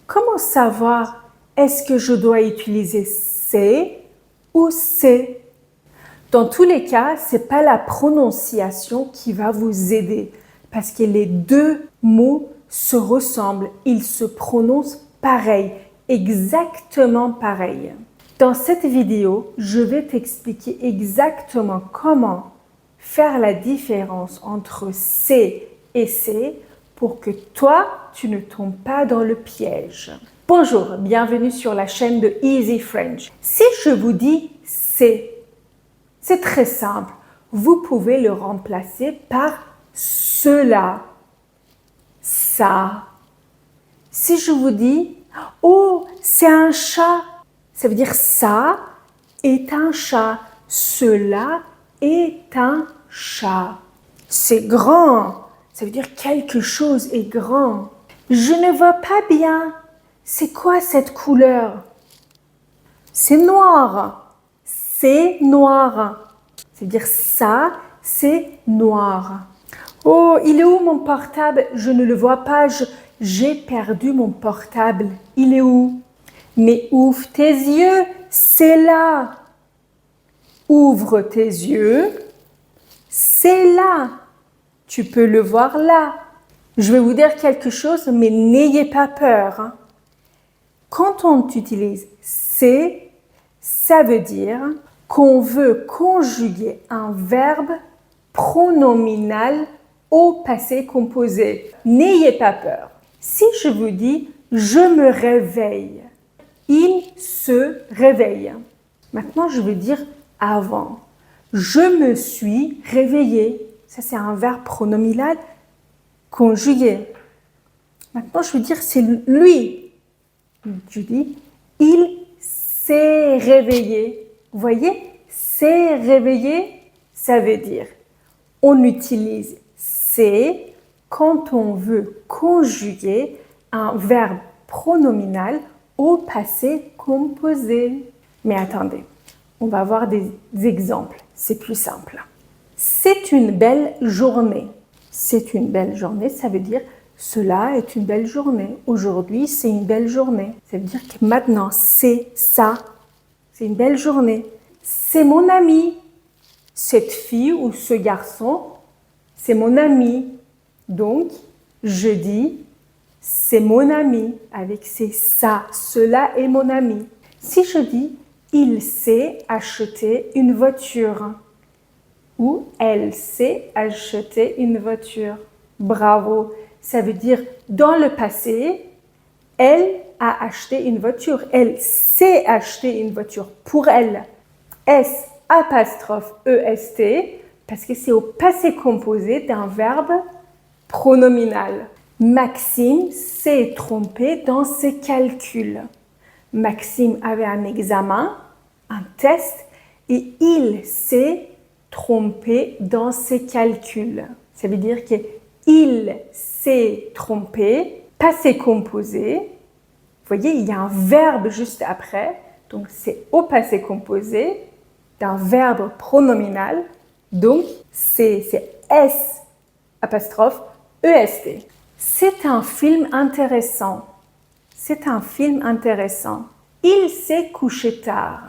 Comment savoir est-ce que je dois utiliser c'est ou c'est? Dans tous les cas, ce n'est pas la prononciation qui va vous aider parce que les deux mots se ressemblent, ils se prononcent pareil, exactement pareil. Dans cette vidéo, je vais t'expliquer exactement comment faire la différence entre c'est et c'est pour que toi, tu ne tombes pas dans le piège. Bonjour, bienvenue sur la chaîne de Easy French. Si je vous dis c'est très simple. Vous pouvez le remplacer par cela, ça. Si je vous dis « Oh, c'est un chat », ça veut dire « ça est un chat »,« cela est un chat ». C'est grand, ça veut dire quelque chose est grand. Je ne vois pas bien. C'est quoi cette couleur? C'est noir. C'est noir. C'est-à-dire ça, c'est noir. Oh, il est où mon portable? Je ne le vois pas. J'ai perdu mon portable. Il est où? Mais ouvre tes yeux. C'est là. Ouvre tes yeux. C'est là. Tu peux le voir là. Je vais vous dire quelque chose, mais n'ayez pas peur. Quand on utilise c'est, ça veut dire qu'on veut conjuguer un verbe pronominal au passé composé. N'ayez pas peur. Si je vous dis « je me réveille », il se réveille. Maintenant, je veux dire avant. Je me suis réveillé. Ça, c'est un verbe pronominal conjugué. Maintenant, je veux dire c'est lui. Je dis il s'est réveillé. Vous voyez, s'est réveillé, ça veut dire on utilise c'est quand on veut conjuguer un verbe pronominal au passé composé. Mais attendez, on va voir des exemples. C'est plus simple. C'est une belle journée. C'est une belle journée, ça veut dire cela est une belle journée. Aujourd'hui, c'est une belle journée. Ça veut dire que maintenant, c'est ça. C'est une belle journée. C'est mon ami. Cette fille ou ce garçon, c'est mon ami. Donc, je dis c'est mon ami avec c'est ça. Cela est mon ami. Si je dis il s'est acheté une voiture ou elle s'est acheté une voiture. Bravo. Ça veut dire dans le passé, elle a acheté une voiture. Elle s'est acheté une voiture pour elle. S apostrophe EST parce que c'est au passé composé d'un verbe pronominal. Maxime s'est trompé dans ses calculs. Maxime avait un examen, un test, et il s'est trompé dans ses calculs. Ça veut dire qu'il s'est trompé, passé composé. Vous voyez, il y a un verbe juste après. Donc, c'est au passé composé d'un verbe pronominal. Donc, c'est S apostrophe EST. C'est un film intéressant. C'est un film intéressant. Il s'est couché tard.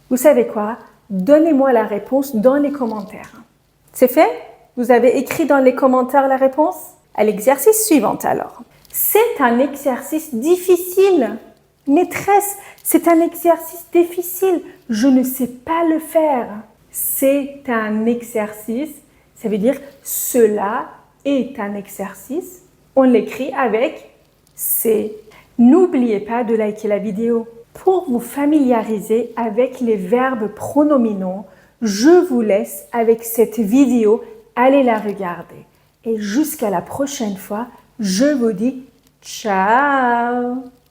Vous savez quoi? Donnez-moi la réponse dans les commentaires. C'est fait? Vous avez écrit dans les commentaires la réponse? À l'exercice suivant alors. C'est un exercice difficile. Maîtresse, c'est un exercice difficile. Je ne sais pas le faire. C'est un exercice. Ça veut dire cela est un exercice. On l'écrit avec c'est. N'oubliez pas de liker la vidéo. Pour vous familiariser avec les verbes pronominaux, je vous laisse avec cette vidéo. Allez la regarder. Et jusqu'à la prochaine fois, je vous dis ciao!